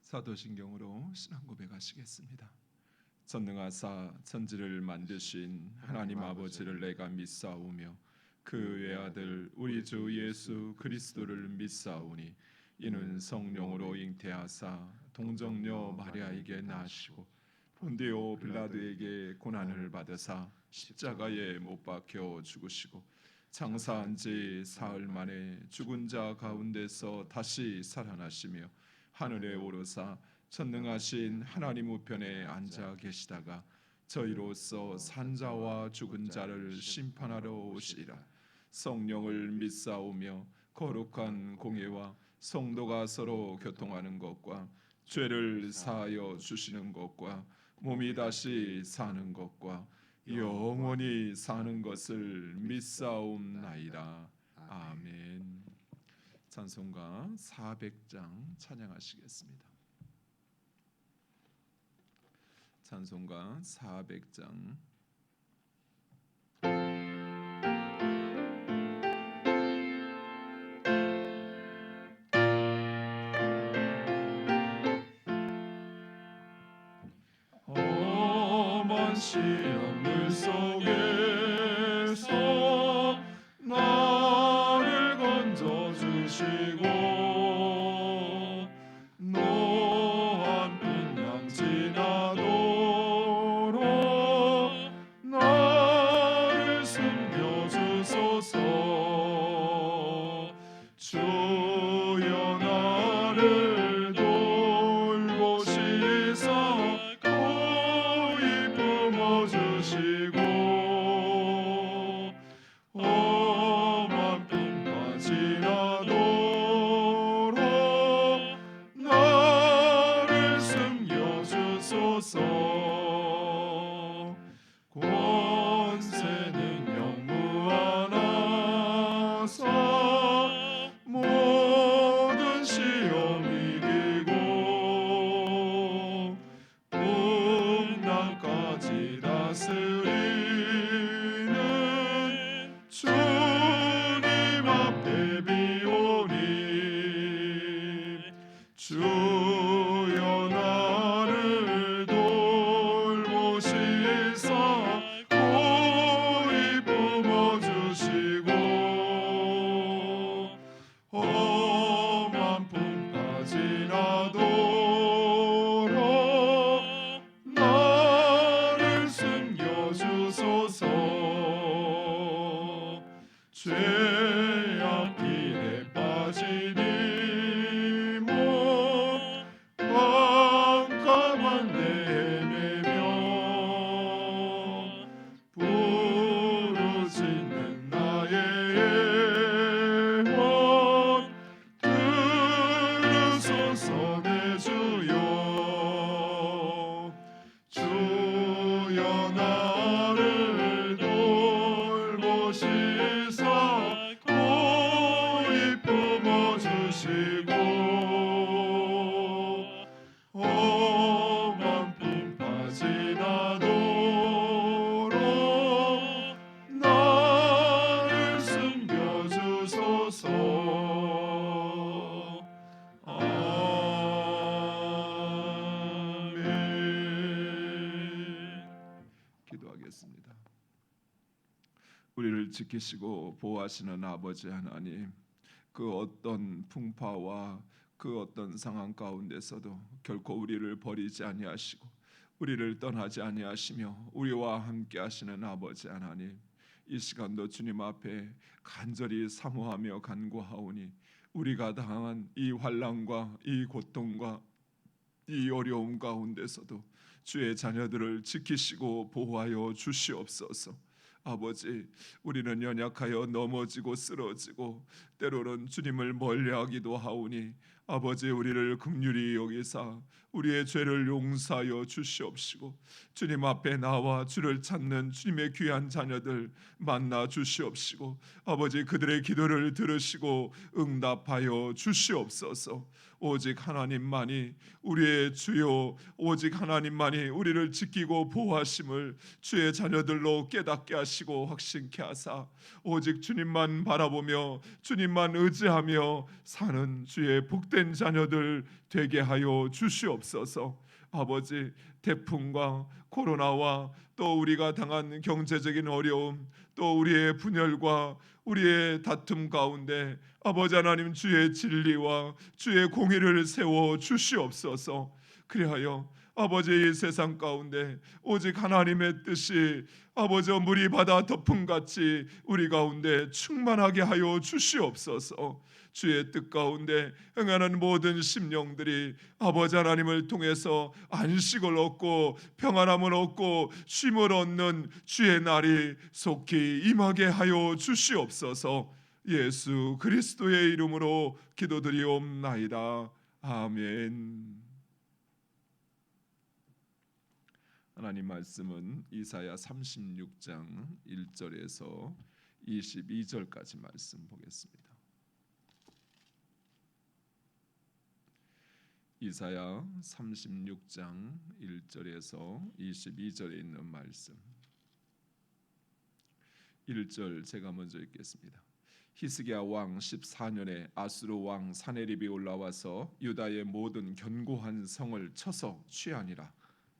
사도신경으로 신앙 고백하시겠습니다. 전능하사 천지를 만드신 하나님 아버지를 내가 믿사오며 그 외아들 우리 주 예수 그리스도를 믿사오니 이는 성령으로 잉태하사 동정녀 마리아에게 나시고 본디오 빌라도에게 고난을 받으사 십자가에 못 박혀 죽으시고 장사한 지 사흘 만에 죽은 자 가운데서 다시 살아나시며 하늘에 오르사 전능하신 하나님 우편에 앉아 계시다가 저희로서 산자와 죽은 자를 심판하러 오시리라. 성령을 믿사오며 거룩한 공예와 성도가 서로 교통하는 것과 죄를 사하여 주시는 것과 몸이 다시 사는 것과 영원히 사는 것을 믿사옵나이다. 아멘. 찬송가 400장 찬양하시겠습니다. 찬송가 400장. 험한 시험 물속에서 나를 건져주시고 노한 풍랑 지나도록 나를 숨겨주소서. 주여 나를 돌보시사 고이 품어주시고 험한 풍파 지나도록 나를 숨겨주소서. 권세는 영무하나사 모든 시험 이기고 풍랑까지 다스리는 주님 앞에 비오니 주여 나를 돌보시사 고이 품어주시고 험한 풍파 지나도록 나를 숨겨주소서. 죄악 길에 빠지니 못 깜깜한 데 헤매며 부르짖는 나의 영혼 들으소서. 내 주여 주여 나를 돌보시사 고이 품어주시고 험한 풍파 지나도록 나를 숨겨주소서. 아멘. 기도하겠습니다. 우리를 지키시고 보호하시는 아버지 하나님, 그 어떤 풍파와 그 어떤 상황 가운데서도 결코 우리를 버리지 아니하시고 우리를 떠나지 아니하시며 우리와 함께 하시는 아버지 하나님, 이 시간도 주님 앞에 간절히 사모하며 간구하오니 우리가 당한 이 환난과 이 고통과 이 어려움 가운데서도 주의 자녀들을 지키시고 보호하여 주시옵소서. 아버지, 우리는 연약하여 넘어지고 쓰러지고 때로는 주님을 멀리하기도 하오니 아버지, 우리를 긍휼히 여기사 우리의 죄를 용서하여 주시옵시고 주님 앞에 나와 주를 찾는 주님의 귀한 자녀들 만나 주시옵시고 아버지, 그들의 기도를 들으시고 응답하여 주시옵소서. 오직 하나님만이 우리의 주요, 오직 하나님만이 우리를 지키고 보호하심을 주의 자녀들로 깨닫게 하시고 확신케 하사 오직 주님만 바라보며 주님만 의지하며 사는 주의 복된 복된 자녀들 되게 하여 주시옵소서. 아버지, 태풍과 코로나와 또 우리가 당한 경제적인 어려움, 또 우리의 분열과 우리의 다툼 가운데 아버지 하나님 주의 진리와 주의 공의를 세워 주시옵소서. 그리하여 아버지 이 세상 가운데 오직 하나님의 뜻이 아버지 물이 바다 덮음같이 우리 가운데 충만하게 하여 주시옵소서. 주의 뜻 가운데 행하는 모든 심령들이 아버지 하나님을 통해서 안식을 얻고 평안함을 얻고 쉼을 얻는 주의 날이 속히 임하게 하여 주시옵소서. 예수 그리스도의 이름으로 기도드리옵나이다. 아멘. 하나님 말씀은 이사야 36장 1절에서 22절까지 말씀 보겠습니다. 이사야 36장 1절에서 22절에 있는 말씀. 1절 제가 먼저 읽겠습니다. 히스기야 왕 14년에 아수르 왕 사네립이 올라와서 유다의 모든 견고한 성을 쳐서 취하니라.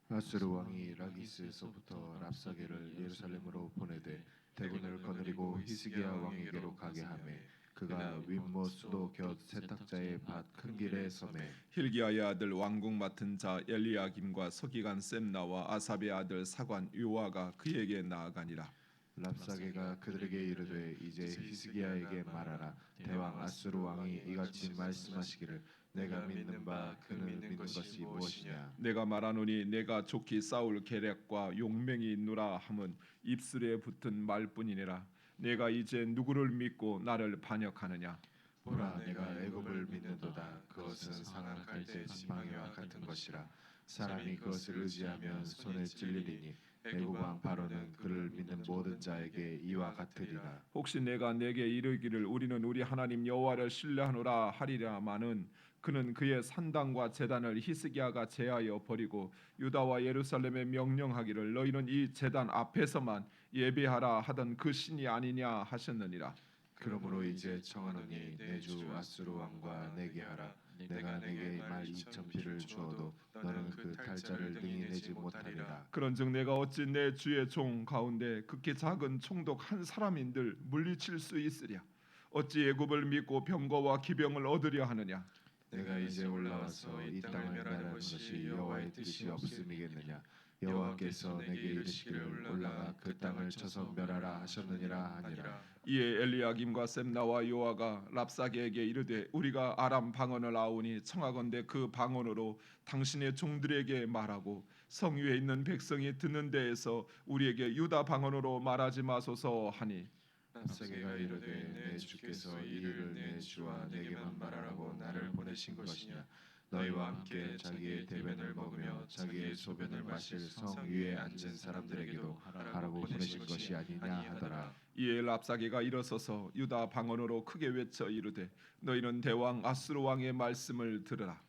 아수르 왕이 라기스에서부터 랍사게를 예루살렘으로 보내되 대군을 거느리고 히스기야 왕에게로 가게 하매 그가 윗모 수도 곁 세탁자의 밭 큰 길에 서매 힐기야의 아들 왕궁 맡은 자 엘리야김과 서기관 셈나와 아삽의 아들 사관 요아가 그에게 나아가니라. 랍사게가 그들에게 이르되 이제 히스기야에게 말하라. 대왕 아수르 왕이 이같이 말씀하시기를 내가 믿는 바 그는 믿는 것이 무엇이냐. 내가 말하노니 내가 좋게 싸울 계략과 용맹이 있노라 함은 입술에 붙은 말뿐이니라. 내가 이제 누구를 믿고 나를 반역하느냐. 보라 내가 애굽을 믿는도다. 그것은 상한 갈대 지팡이와 같은 것이라. 사람이 그것을 의지하면 손에 찔리리니 애굽 왕 바로는 그를 믿는 모든 자에게 이와 같으리라. 혹시 내가 내게 이르기를 우리는 우리 하나님 여호와를 신뢰하노라 하리라마는 그는 그의 산당과 제단을 히스기야가 제하여 버리고 유다와 예루살렘에 명령하기를 너희는 이 제단 앞에서만 예배하라 하던 그 신이 아니냐 하셨느니라. 그러므로 이제 청하노니 내 주 아수르 왕과 내게 하라. 내가 내게 말 2천 피를 주어도 너는 그 탈자를 능히 내지 못하리라. 그런즉 내가 어찌 내 주의 종 가운데 극히 작은 총독 한 사람인들 물리칠 수 있으랴. 어찌 애굽을 믿고 병거와 기병을 얻으려 하느냐. 내가 이제 올라와서 이 땅을 멸하는 것이 여호와의 뜻이 없음이겠느냐. 여호와께서 내게 이르시기를 올라가 그 땅을 쳐서 멸하라 하셨느니라 하니라. 이에 엘리야김과 셈나와 요아가 랍사게에게 이르되 우리가 아람 방언을 아오니 청하건대 그 방언으로 당신의 종들에게 말하고 성 위에 있는 백성이 듣는 데에서 우리에게 유다 방언으로 말하지 마소서 하니. 랍사게가 이르되 내 주께서 이 일을 내 주와 내게만 말하라고 나를 보내신 것이냐. 너희와 함께 자기의 대변을 먹으며 자기의 소변을 마실 성 위에 앉은 사람들에게도 하라고 보내신 것이 아니냐 하더라. 이에 랍사게가 일어서서 유다 방언으로 크게 외쳐 이르되 너희는 대왕 아수르 왕의 말씀을 들으라.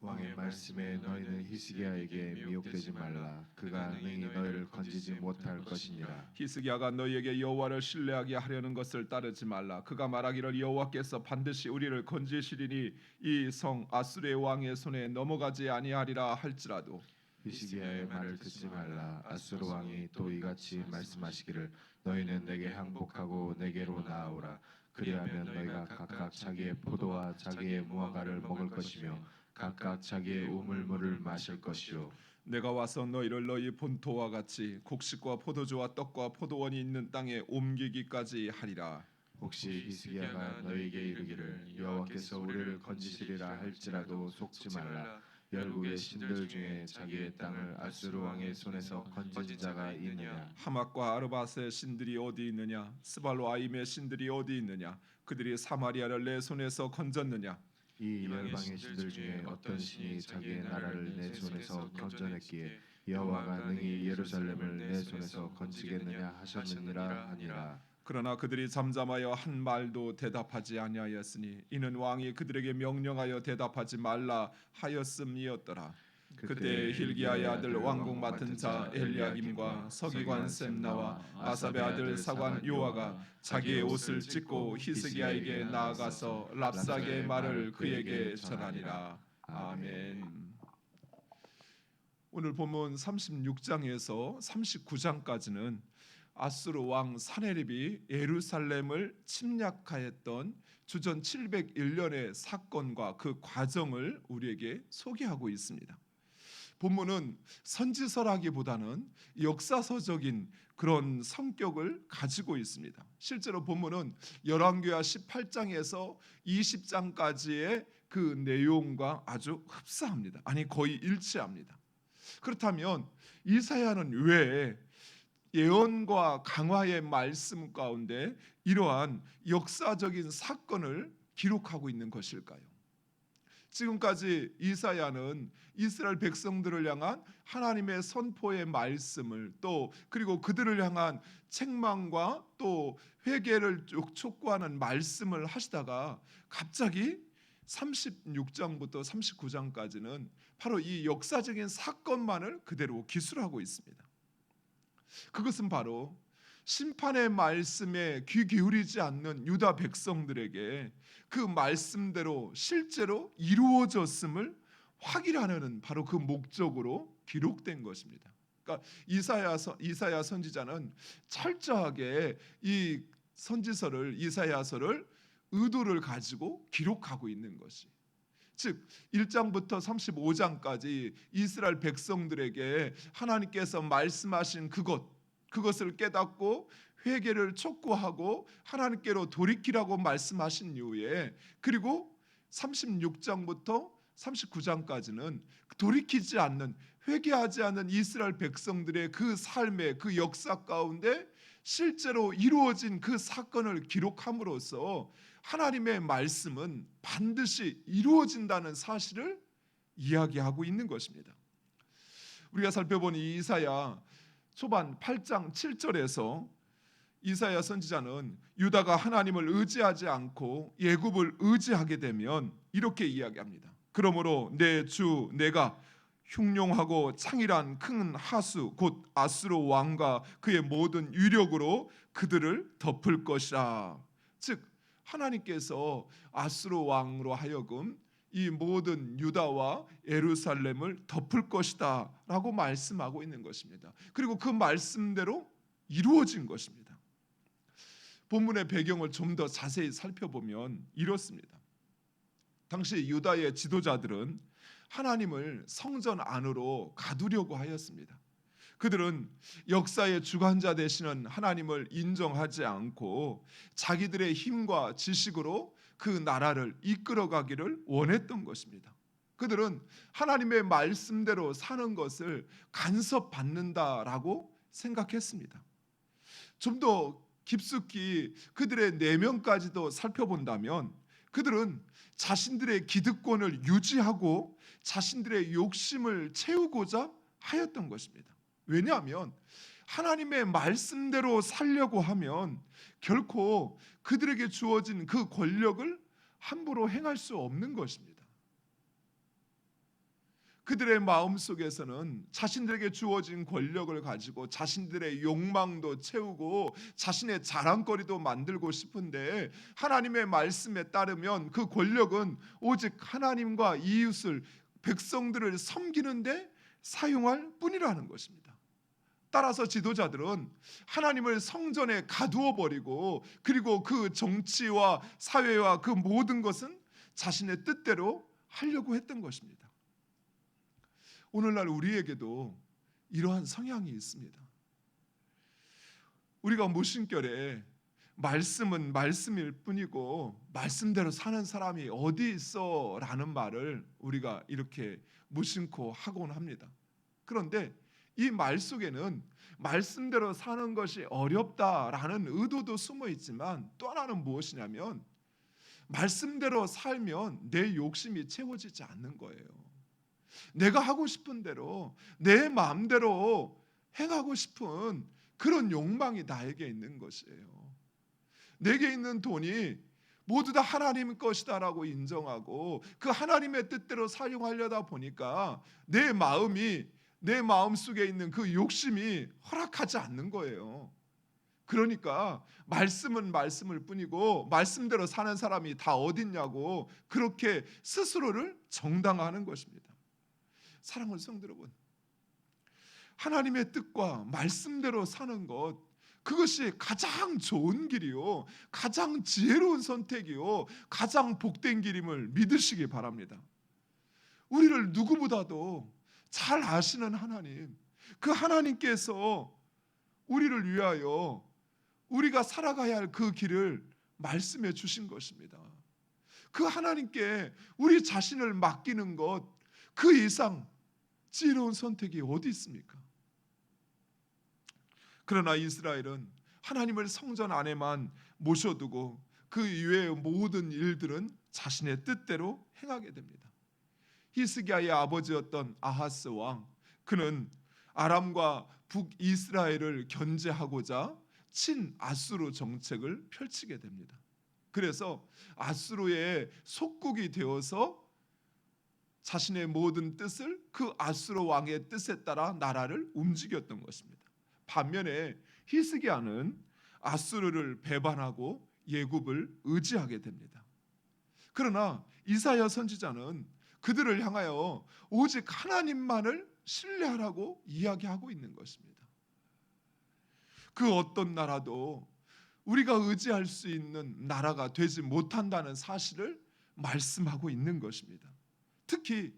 왕의 말씀에 너희는 히스기야에게 미혹되지 말라. 그가 능히 너희를 건지지 못할 것이니라. 히스기야가 너희에게 여호와를 신뢰하게 하려는 것을 따르지 말라. 그가 말하기를 여호와께서 반드시 우리를 건지시리니 이 성 아수르의 왕의 손에 넘어가지 아니하리라 할지라도 히스기야의 말을 듣지 말라. 아수르 왕이 또 이같이 말씀하시기를 너희는 내게 항복하고 내게로 나아오라. 그리하면 너희가 각각 자기의 포도와 자기의 무화과를 먹을 것이며 각각 자기의 우물물을 마실 것이요. 내가 와서 너희를 너희 본토와 같이 곡식과 포도주와 떡과 포도원이 있는 땅에 옮기기까지 하리라. 혹시 히스기야가 너희에게 이르기를 여호와께서 우리를 건지시리라 할지라도 속지 말라. 열국의 신들 중에 자기의 땅을 아수르 왕의 손에서 건진 자가 있느냐. 하맛과 아르밧의 신들이 어디 있느냐. 스발로아임의 신들이 어디 있느냐. 그들이 사마리아를 내 손에서 건졌느냐. 이 열방의 신들 중에 어떤 신이 자기의 나라를 내 손에서 건져냈기에 여호와가 능히 예루살렘을 내 손에서 건지겠느냐 하셨느니라 하니라. 그러나 그들이 잠잠하여 한 말도 대답하지 아니하였으니 이는 왕이 그들에게 명령하여 대답하지 말라 하였음이었더라. 그때 hil기야의 아들 왕궁 맡은 자 엘리야김과 서기관 셈나와 아삽의 아들 사관 요아가 자기의 옷을 찢고 히스기야에게 나아가서 랍사게의 말을 그에게 전하니라. 아멘. 오늘 본문 36장에서 39장까지는 아수르 왕 사네립이 예루살렘을 침략하였던 주전 701년의 사건과 그 과정을 우리에게 소개하고 있습니다. 본문은 선지서라기보다는 역사서적인 그런 성격을 가지고 있습니다. 실제로 본문은 열왕기하 18장에서 20장까지의 그 내용과 아주 흡사합니다. 아니 거의 일치합니다. 그렇다면 이사야는 왜 예언과 강화의 말씀 가운데 이러한 역사적인 사건을 기록하고 있는 것일까요? 지금까지 이사야는 이스라엘 백성들을 향한 하나님의 선포의 말씀을 또 그리고 그들을 향한 책망과 또 회개를 촉구하는 말씀을 하시다가 갑자기 36장부터 39장까지는 바로 이 역사적인 사건만을 그대로 기술하고 있습니다. 그것은 바로 심판의 말씀에 귀 기울이지 않는 유다 백성들에게 그 말씀대로 실제로 이루어졌음을 확인하는 바로 그 목적으로 기록된 것입니다. 그러니까 이사야 선지자는 철저하게 이 선지서를 이사야서를 의도를 가지고 기록하고 있는 것이, 즉 1장부터 35장까지 이스라엘 백성들에게 하나님께서 말씀하신 그것을 깨닫고 회개를 촉구하고 하나님께로 돌이키라고 말씀하신 이후에 그리고 36장부터 39장까지는 돌이키지 않는 회개하지 않는 이스라엘 백성들의 그 삶의 그 역사 가운데 실제로 이루어진 그 사건을 기록함으로써 하나님의 말씀은 반드시 이루어진다는 사실을 이야기하고 있는 것입니다. 우리가 살펴본 이 이사야 초반 8장 7절에서 이사야 선지자는 유다가 하나님을 의지하지 않고 애굽을 의지하게 되면 이렇게 이야기합니다. 그러므로 내 주 내가 흉룡하고 창일한 큰 하수 곧 아수르 왕과 그의 모든 위력으로 그들을 덮을 것이라. 즉 하나님께서 아수르 왕으로 하여금 이 모든 유다와 예루살렘을 덮을 것이다 라고 말씀하고 있는 것입니다. 그리고 그 말씀대로 이루어진 것입니다. 본문의 배경을 좀 더 자세히 살펴보면 이렇습니다. 당시 유다의 지도자들은 하나님을 성전 안으로 가두려고 하였습니다. 그들은 역사의 주관자 되시는 하나님을 인정하지 않고 자기들의 힘과 지식으로 그 나라를 이끌어가기를 원했던 것입니다. 그들은 하나님의 말씀대로 사는 것을 간섭받는다라고 생각했습니다. 좀 더 깊숙이 그들의 내면까지도 살펴본다면 그들은 자신들의 기득권을 유지하고 자신들의 욕심을 채우고자 하였던 것입니다. 왜냐하면 하나님의 말씀대로 살려고 하면 결코 그들에게 주어진 그 권력을 함부로 행할 수 없는 것입니다. 그들의 마음속에서는 자신들에게 주어진 권력을 가지고 자신들의 욕망도 채우고 자신의 자랑거리도 만들고 싶은데 하나님의 말씀에 따르면 그 권력은 오직 하나님과 이웃을 백성들을 섬기는데 사용할 뿐이라는 것입니다. 따라서 지도자들은 하나님을 성전에 가두어 버리고 그리고 그 정치와 사회와 그 모든 것은 자신의 뜻대로 하려고 했던 것입니다. 오늘날 우리에게도 이러한 성향이 있습니다. 우리가 무신결에 말씀은 말씀일 뿐이고 말씀대로 사는 사람이 어디 있어 라는 말을 우리가 이렇게 무심코 하곤 합니다. 그런데 이 말 속에는 말씀대로 사는 것이 어렵다라는 의도도 숨어 있지만 또 하나는 무엇이냐면 말씀대로 살면 내 욕심이 채워지지 않는 거예요. 내가 하고 싶은 대로 내 마음대로 행하고 싶은 그런 욕망이 나에게 있는 것이에요. 내게 있는 돈이 모두 다 하나님 것이다라고 인정하고 그 하나님의 뜻대로 사용하려다 보니까 내 마음 속에 있는 그 욕심이 허락하지 않는 거예요. 그러니까 말씀은 말씀일 뿐이고 말씀대로 사는 사람이 다 어딨냐고 그렇게 스스로를 정당화하는 것입니다. 사랑하는 성도 여러분, 하나님의 뜻과 말씀대로 사는 것, 그것이 가장 좋은 길이요, 가장 지혜로운 선택이요, 가장 복된 길임을 믿으시기 바랍니다. 우리를 누구보다도 잘 아시는 하나님, 그 하나님께서 우리를 위하여 우리가 살아가야 할 그 길을 말씀해 주신 것입니다. 그 하나님께 우리 자신을 맡기는 것, 그 이상 지혜로운 선택이 어디 있습니까? 그러나 이스라엘은 하나님을 성전 안에만 모셔두고 그 이외의 모든 일들은 자신의 뜻대로 행하게 됩니다. 히스기야의 아버지였던 아하스 왕, 그는 아람과 북이스라엘을 견제하고자 친아수르 정책을 펼치게 됩니다. 그래서 아수르의 속국이 되어서 자신의 모든 뜻을 그 아수르 왕의 뜻에 따라 나라를 움직였던 것입니다. 반면에 히스기야는 아수르를 배반하고 예굽을 의지하게 됩니다. 그러나 이사야 선지자는 그들을 향하여 오직 하나님만을 신뢰하라고 이야기하고 있는 것입니다. 그 어떤 나라도 우리가 의지할 수 있는 나라가 되지 못한다는 사실을 말씀하고 있는 것입니다. 특히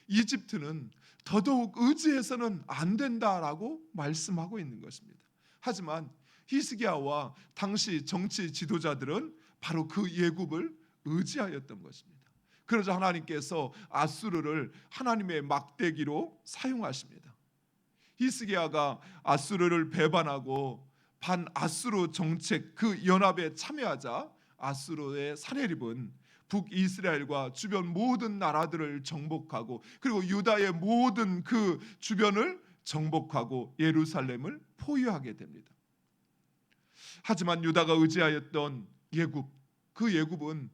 이집트는 더더욱 의지해서는 안 된다라고 말씀하고 있는 것입니다. 하지만 히스기야와 당시 정치 지도자들은 바로 그 예굽을 의지하였던 것입니다. 그러자 하나님께서 아수르를 하나님의 막대기로 사용하십니다. 히스기야가 아수르를 배반하고 반아수르 정책 그 연합에 참여하자 아수르의 사내립은 북이스라엘과 주변 모든 나라들을 정복하고 그리고 유다의 모든 그 주변을 정복하고 예루살렘을 포위하게 됩니다. 하지만 유다가 의지하였던 예굽, 그 예굽은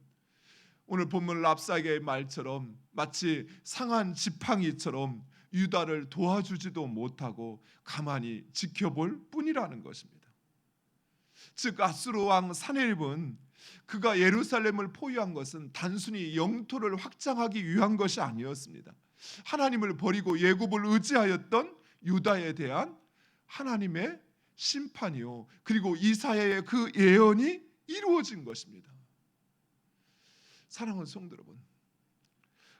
오늘 본문 랍사게의 말처럼 마치 상한 지팡이처럼 유다를 도와주지도 못하고 가만히 지켜볼 뿐이라는 것입니다. 즉 아수르 왕 사네립은 그가 예루살렘을 포위한 것은 단순히 영토를 확장하기 위한 것이 아니었습니다. 하나님을 버리고 예굽을 의지하였던 유다에 대한 하나님의 심판이요, 그리고 이사야의 그 예언이 이루어진 것입니다. 사랑하는 성도 여러분,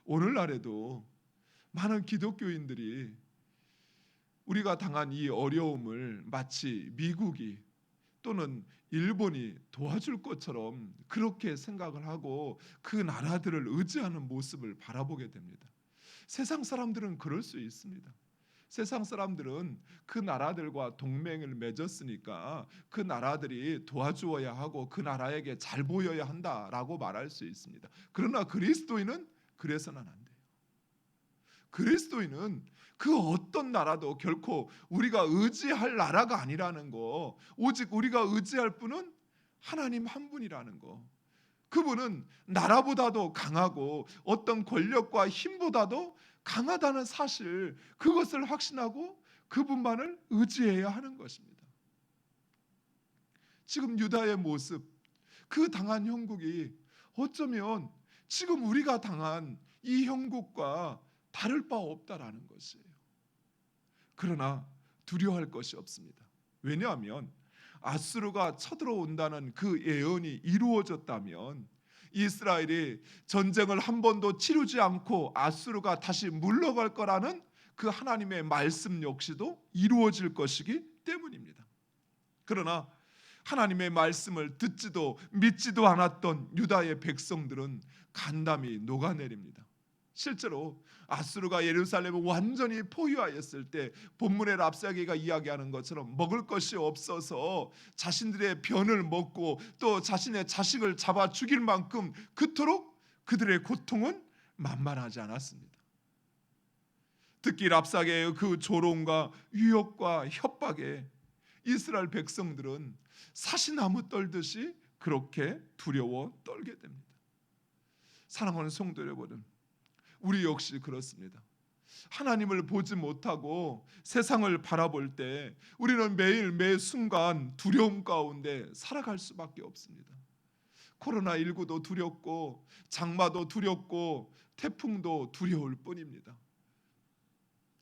오늘날에도 많은 기독교인들이 우리가 당한 이 어려움을 마치 미국이 또는 일본이 도와줄 것처럼 그렇게 생각을 하고 그 나라들을 의지하는 모습을 바라보게 됩니다. 세상 사람들은 그럴 수 있습니다. 세상 사람들은 그 나라들과 동맹을 맺었으니까 그 나라들이 도와주어야 하고 그 나라에게 잘 보여야 한다라고 말할 수 있습니다. 그러나 그리스도인은 그래서는 안 돼요. 그리스도인은 그 어떤 나라도 결코 우리가 의지할 나라가 아니라는 거, 오직 우리가 의지할 분은 하나님 한 분이라는 거, 그분은 나라보다도 강하고 어떤 권력과 힘보다도 강하다는 사실, 그것을 확신하고 그분만을 의지해야 하는 것입니다. 지금 유다의 모습, 그 당한 형국이 어쩌면 지금 우리가 당한 이 형국과 다를 바 없다라는 것이에요. 그러나 두려워할 것이 없습니다. 왜냐하면 아수르가 쳐들어온다는 그 예언이 이루어졌다면 이스라엘이 전쟁을 한 번도 치르지 않고 아수르가 다시 물러갈 거라는 그 하나님의 말씀 역시도 이루어질 것이기 때문입니다. 그러나 하나님의 말씀을 듣지도 믿지도 않았던 유다의 백성들은 간담이 녹아내립니다. 실제로 아수르가 예루살렘을 완전히 포위하였을 때 본문의 랍사게가 이야기하는 것처럼 먹을 것이 없어서 자신들의 변을 먹고 또 자신의 자식을 잡아 죽일 만큼 그토록 그들의 고통은 만만하지 않았습니다. 특히 랍사게의 그 조롱과 위협과 협박에 이스라엘 백성들은 사시나무 떨듯이 그렇게 두려워 떨게 됩니다. 사랑하는 성도 여러분, 우리 역시 그렇습니다. 하나님을 보지 못하고 세상을 바라볼 때 우리는 매일 매 순간 두려움 가운데 살아갈 수밖에 없습니다. 코로나19도 두렵고 장마도 두렵고 태풍도 두려울 뿐입니다.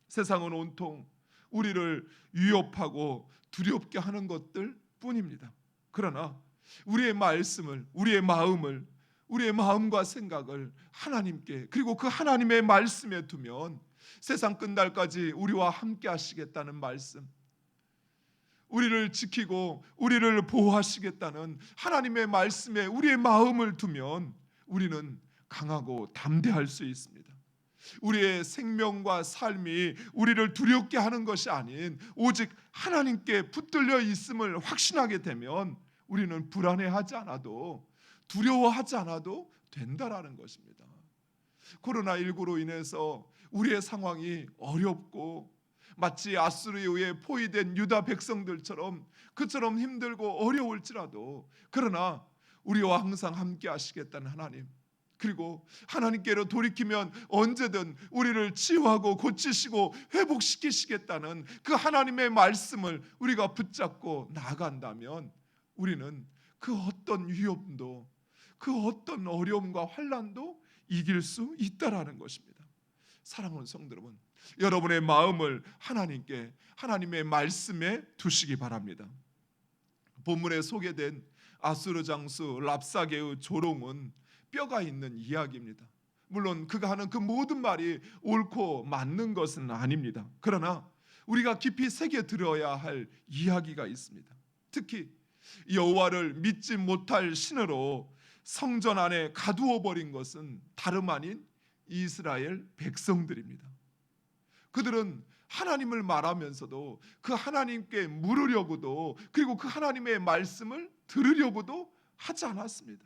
세상은 온통 우리를 위협하고 두렵게 하는 것들 뿐입니다. 그러나 우리의 말씀을, 우리의 마음을, 우리의 마음과 생각을 하나님께, 그리고 그 하나님의 말씀에 두면 세상 끝날까지 우리와 함께 하시겠다는 말씀, 우리를 지키고 우리를 보호하시겠다는 하나님의 말씀에 우리의 마음을 두면 우리는 강하고 담대할 수 있습니다. 우리의 생명과 삶이 우리를 두렵게 하는 것이 아닌 오직 하나님께 붙들려 있음을 확신하게 되면 우리는 불안해하지 않아도, 두려워하지 않아도 된다라는 것입니다. 코로나19로 인해서 우리의 상황이 어렵고 마치 아수르에 의해 포위된 유다 백성들처럼 그처럼 힘들고 어려울지라도, 그러나 우리와 항상 함께 하시겠다는 하나님, 그리고 하나님께로 돌이키면 언제든 우리를 치유하고 고치시고 회복시키시겠다는 그 하나님의 말씀을 우리가 붙잡고 나아간다면 우리는 그 어떤 위험도, 그 어떤 어려움과 환난도 이길 수 있다라는 것입니다. 사랑하는 성도 여러분, 여러분의 마음을 하나님께, 하나님의 말씀에 두시기 바랍니다. 본문에 소개된 아수르 장수 랍사게의 조롱은 뼈가 있는 이야기입니다. 물론 그가 하는 그 모든 말이 옳고 맞는 것은 아닙니다. 그러나 우리가 깊이 새겨 들어야 할 이야기가 있습니다. 특히 여호와를 믿지 못할 신으로 성전 안에 가두어 버린 것은 다름 아닌 이스라엘 백성들입니다. 그들은 하나님을 말하면서도 그 하나님께 물으려고도, 그리고 그 하나님의 말씀을 들으려고도 하지 않았습니다.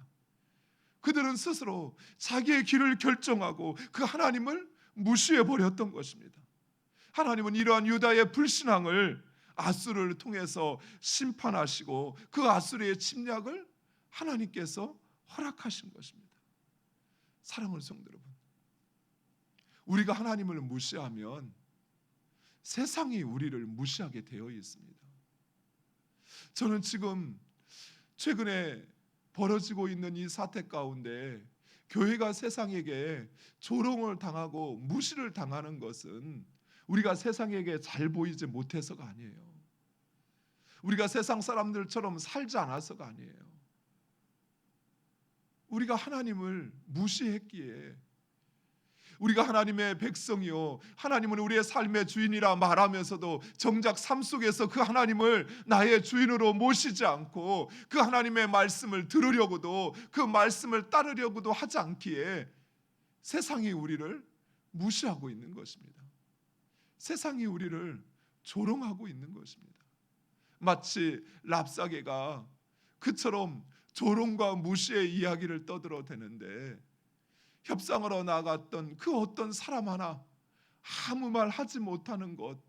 그들은 스스로 자기의 길을 결정하고 그 하나님을 무시해 버렸던 것입니다. 하나님은 이러한 유다의 불신앙을 아수르를 통해서 심판하시고 그 아수르의 침략을 하나님께서 허락하신 것입니다. 사랑하는 성도 여러분, 우리가 하나님을 무시하면 세상이 우리를 무시하게 되어 있습니다. 저는 지금 최근에 벌어지고 있는 이 사태 가운데 교회가 세상에게 조롱을 당하고 무시를 당하는 것은 우리가 세상에게 잘 보이지 못해서가 아니에요. 우리가 세상 사람들처럼 살지 않아서가 아니에요. 우리가 하나님을 무시했기에, 우리가 하나님의 백성이요, 하나님은 우리의 삶의 주인이라 말하면서도 정작 삶 속에서 그 하나님을 나의 주인으로 모시지 않고 그 하나님의 말씀을 들으려고도, 그 말씀을 따르려고도 하지 않기에 세상이 우리를 무시하고 있는 것입니다. 세상이 우리를 조롱하고 있는 것입니다. 마치 랍사게가 그처럼 조롱과 무시의 이야기를 떠들어대는데, 협상하러 나갔던 그 어떤 사람 하나 아무 말 하지 못하는 것,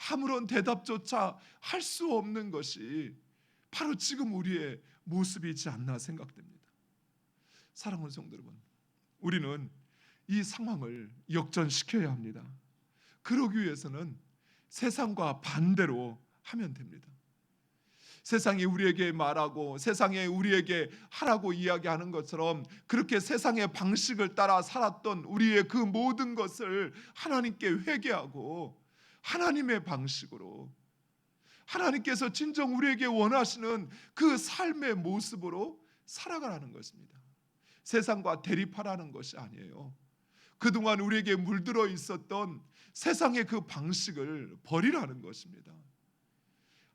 아무런 대답조차 할 수 없는 것이 바로 지금 우리의 모습이지 않나 생각됩니다. 사랑하는 성도 여러분, 우리는 이 상황을 역전시켜야 합니다. 그러기 위해서는 세상과 반대로 하면 됩니다. 세상이 우리에게 말하고 세상에 우리에게 하라고 이야기하는 것처럼 그렇게 세상의 방식을 따라 살았던 우리의 그 모든 것을 하나님께 회개하고 하나님의 방식으로, 하나님께서 진정 우리에게 원하시는 그 삶의 모습으로 살아가라는 것입니다. 세상과 대립하라는 것이 아니에요. 그동안 우리에게 물들어 있었던 세상의 그 방식을 버리라는 것입니다.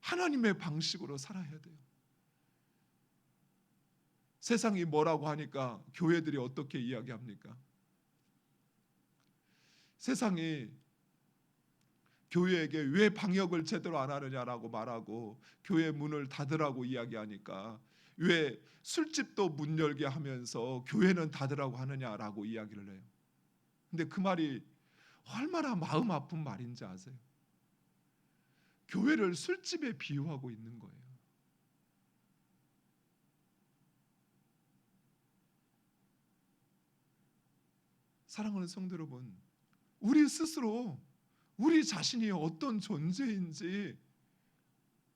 하나님의 방식으로 살아야 돼요. 세상이 뭐라고 하니까 교회들이 어떻게 이야기합니까? 세상이 교회에게 왜 방역을 제대로 안 하느냐라고 말하고 교회 문을 닫으라고 이야기하니까 왜 술집도 문 열게 하면서 교회는 닫으라고 하느냐라고 이야기를 해요. 근데 그 말이 얼마나 마음 아픈 말인지 아세요? 교회를 술집에 비유하고 있는 거예요. 사랑하는 성도 여러분, 우리 스스로 우리 자신이 어떤 존재인지,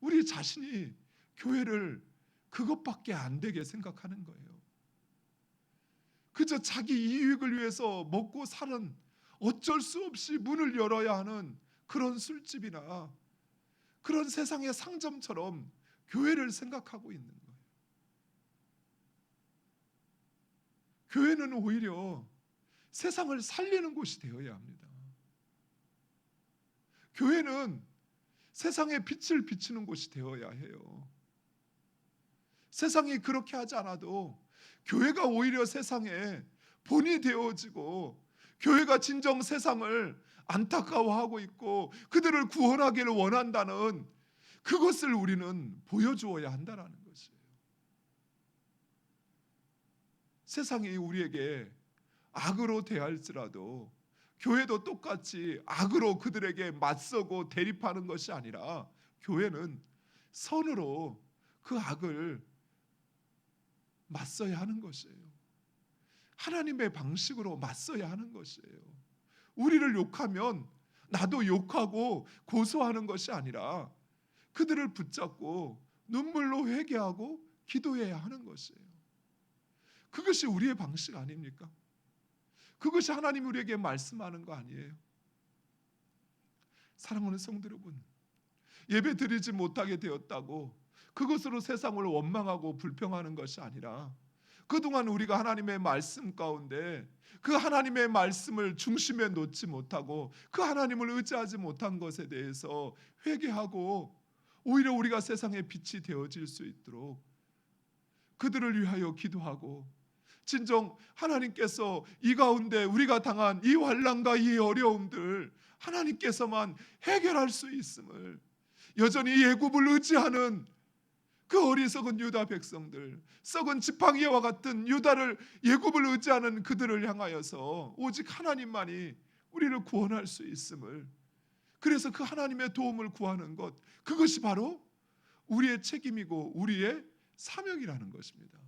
우리 자신이 교회를 그것밖에 안 되게 생각하는 거예요. 그저 자기 이익을 위해서 먹고 사는, 어쩔 수 없이 문을 열어야 하는 그런 술집이나 그런 세상의 상점처럼 교회를 생각하고 있는 거예요. 교회는 오히려 세상을 살리는 곳이 되어야 합니다. 교회는 세상에 빛을 비추는 곳이 되어야 해요. 세상이 그렇게 하지 않아도 교회가 오히려 세상에 본이 되어지고, 교회가 진정 세상을 안타까워하고 있고 그들을 구원하기를 원한다는 그것을 우리는 보여주어야 한다는 것이에요. 세상이 우리에게 악으로 대할지라도 교회도 똑같이 악으로 그들에게 맞서고 대립하는 것이 아니라, 교회는 선으로 그 악을 맞서야 하는 것이에요. 하나님의 방식으로 맞서야 하는 것이에요. 우리를 욕하면 나도 욕하고 고소하는 것이 아니라 그들을 붙잡고 눈물로 회개하고 기도해야 하는 것이에요. 그것이 우리의 방식 아닙니까? 그것이 하나님이 우리에게 말씀하는 거 아니에요? 사랑하는 성도 여러분, 예배 드리지 못하게 되었다고 그것으로 세상을 원망하고 불평하는 것이 아니라, 그동안 우리가 하나님의 말씀 가운데 그 하나님의 말씀을 중심에 놓지 못하고 그 하나님을 의지하지 못한 것에 대해서 회개하고, 오히려 우리가 세상의 빛이 되어질 수 있도록 그들을 위하여 기도하고, 진정 하나님께서 이 가운데 우리가 당한 이 환난과 이 어려움들 하나님께서만 해결할 수 있음을, 여전히 애굽을 의지하는 그 어리석은 유다 백성들, 썩은 지팡이와 같은 유다를, 애굽을 의지하는 그들을 향하여서 오직 하나님만이 우리를 구원할 수 있음을, 그래서 그 하나님의 도움을 구하는 것, 그것이 바로 우리의 책임이고 우리의 사명이라는 것입니다.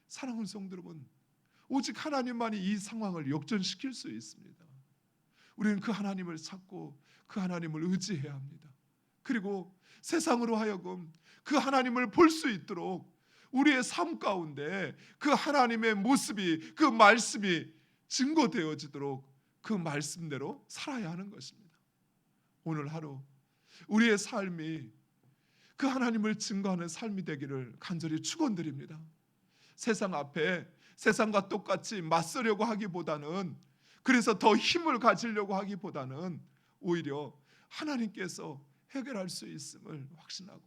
사랑하는 성도 여러분, 오직 하나님만이 이 상황을 역전시킬 수 있습니다. 우리는 그 하나님을 찾고 그 하나님을 의지해야 합니다. 그리고 세상으로 하여금 그 하나님을 볼 수 있도록 우리의 삶 가운데 그 하나님의 모습이, 그 말씀이 증거되어지도록 그 말씀대로 살아야 하는 것입니다. 오늘 하루 우리의 삶이 그 하나님을 증거하는 삶이 되기를 간절히 축원드립니다. 세상 앞에 세상과 똑같이 맞서려고 하기보다는, 그래서 더 힘을 가지려고 하기보다는 오히려 하나님께서 해결할 수 있음을 확신하고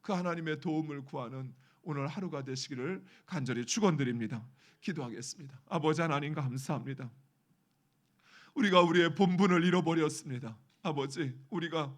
그 하나님의 도움을 구하는 오늘 하루가 되시기를 간절히 축원드립니다. 기도하겠습니다. 아버지 하나님, 감사합니다. 우리가 우리의 본분을 잃어버렸습니다. 아버지, 우리가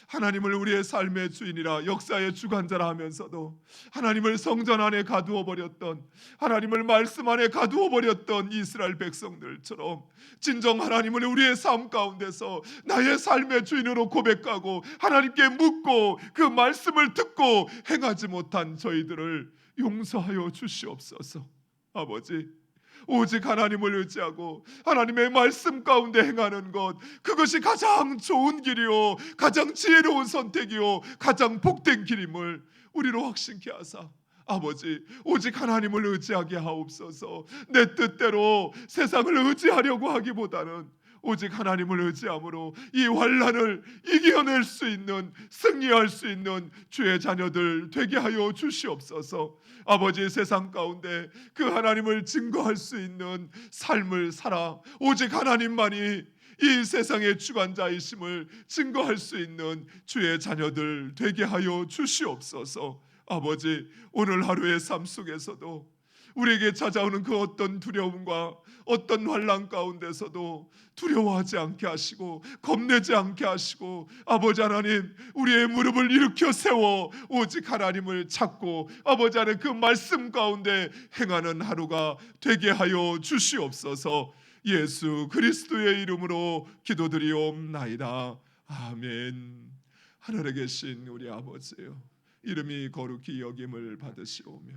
하나님을 우리의 삶의 주인이라 역사의 주관자라 하면서도 하나님을 성전 안에 가두어 버렸던, 하나님을 말씀 안에 가두어 버렸던 이스라엘 백성들처럼 진정 하나님을 우리의 삶 가운데서 나의 삶의 주인으로 고백하고 하나님께 묻고 그 말씀을 듣고 행하지 못한 저희들을 용서하여 주시옵소서. 아버지, 오직 하나님을 의지하고 하나님의 말씀 가운데 행하는 것, 그것이 가장 좋은 길이요, 가장 지혜로운 선택이요, 가장 복된 길임을 우리로 확신케 하사, 아버지, 오직 하나님을 의지하게 하옵소서. 내 뜻대로 세상을 의지하려고 하기보다는 오직 하나님을 의지함으로 이 환난을 이겨낼 수 있는, 승리할 수 있는 주의 자녀들 되게 하여 주시옵소서. 아버지, 세상 가운데 그 하나님을 증거할 수 있는 삶을 살아 오직 하나님만이 이 세상의 주관자이심을 증거할 수 있는 주의 자녀들 되게 하여 주시옵소서. 아버지, 오늘 하루의 삶 속에서도 우리에게 찾아오는 그 어떤 두려움과 어떤 환난 가운데서도 두려워하지 않게 하시고 겁내지 않게 하시고, 아버지 하나님, 우리의 무릎을 일으켜 세워 오직 하나님을 찾고 아버지 하나님 그 말씀 가운데 행하는 하루가 되게 하여 주시옵소서. 예수 그리스도의 이름으로 기도드리옵나이다. 아멘. 하늘에 계신 우리 아버지요, 이름이 거룩히 여김을 받으시오며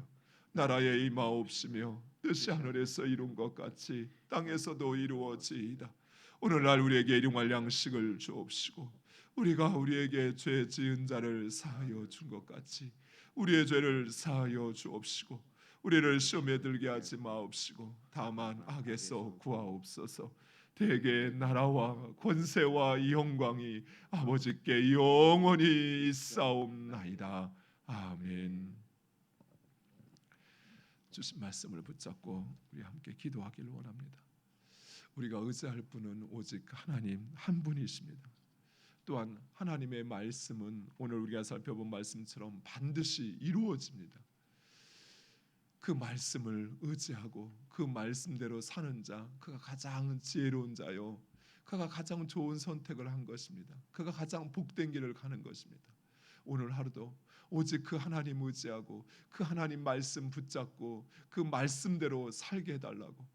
나라에 임하옵시며 뜻이 하늘에서 이룬 것 같이 땅에서도 이루어지이다. 오늘날 우리에게 일용할 양식을 주옵시고 우리가 우리에게 죄 지은 자를 사하여 준 것 같이 우리의 죄를 사하여 주옵시고 우리를 시험에 들게 하지 마옵시고 다만 악에서 구하옵소서. 대개 나라와 권세와 이 영광이 아버지께 영원히 있사옵나이다. 아멘. 주신 말씀을 붙잡고 우리 함께 기도하기를 원합니다. 우리가 의지할 분은 오직 하나님 한 분이십니다. 또한 하나님의 말씀은 오늘 우리가 살펴본 말씀처럼 반드시 이루어집니다. 그 말씀을 의지하고 그 말씀대로 사는 자, 그가 가장 지혜로운 자요, 그가 가장 좋은 선택을 한 것입니다. 그가 가장 복된 길을 가는 것입니다. 오늘 하루도 오직 그 하나님 의지하고 그 하나님 말씀 붙잡고 그 말씀대로 살게 해달라고,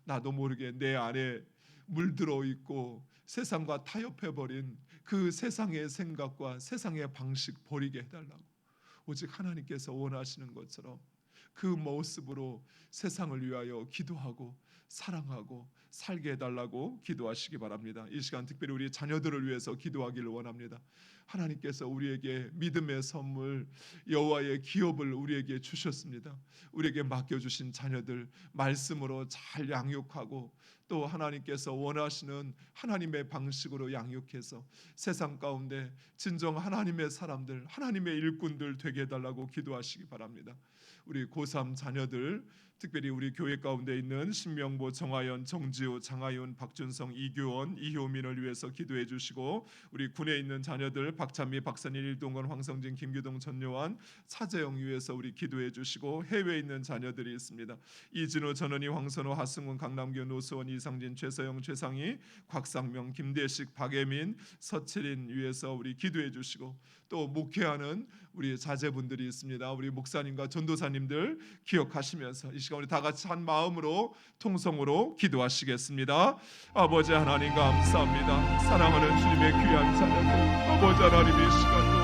나도 모르게 내 안에 물들어 있고 세상과 타협해버린 그 세상의 생각과 세상의 방식 버리게 해달라고, 오직 하나님께서 원하시는 것처럼 그 모습으로 세상을 위하여 기도하고 사랑하고 살게 해달라고 기도하시기 바랍니다. 이 시간 특별히 우리 자녀들을 위해서 기도하기를 원합니다. 하나님께서 우리에게 믿음의 선물 여호와의 기업을 우리에게 주셨습니다. 우리에게 맡겨주신 자녀들 말씀으로 잘 양육하고 또 하나님께서 원하시는 하나님의 방식으로 양육해서 세상 가운데 진정 하나님의 사람들, 하나님의 일꾼들 되게 해달라고 기도하시기 바랍니다. 우리 고3 자녀들, 특별히 우리 교회 가운데 있는 신명보, 정하연, 정지호, 장하윤, 박준성, 이규원, 이효민을 위해서 기도해 주시고, 우리 군에 있는 자녀들 박찬미, 박선일, 일동건, 황성진, 김규동, 전요한, 차재영 위해서 우리 기도해 주시고, 해외에 있는 자녀들이 있습니다. 이진호, 전원희, 황선호, 하승훈, 강남규, 노수원, 이상진, 최서영, 최상희, 곽상명, 김대식, 박예민, 서칠인 위해서 우리 기도해 주시고, 또 목회하는 우리 자제분들이 있습니다. 우리 목사님과 전도사님들 기억하시면서 이 시간 우리 다 같이 한 마음으로 통성으로 기도하시겠습니다. 아버지 하나님 감사합니다. 사랑하는 주님의 귀한 자녀들, 아버지 하나님 이 시간도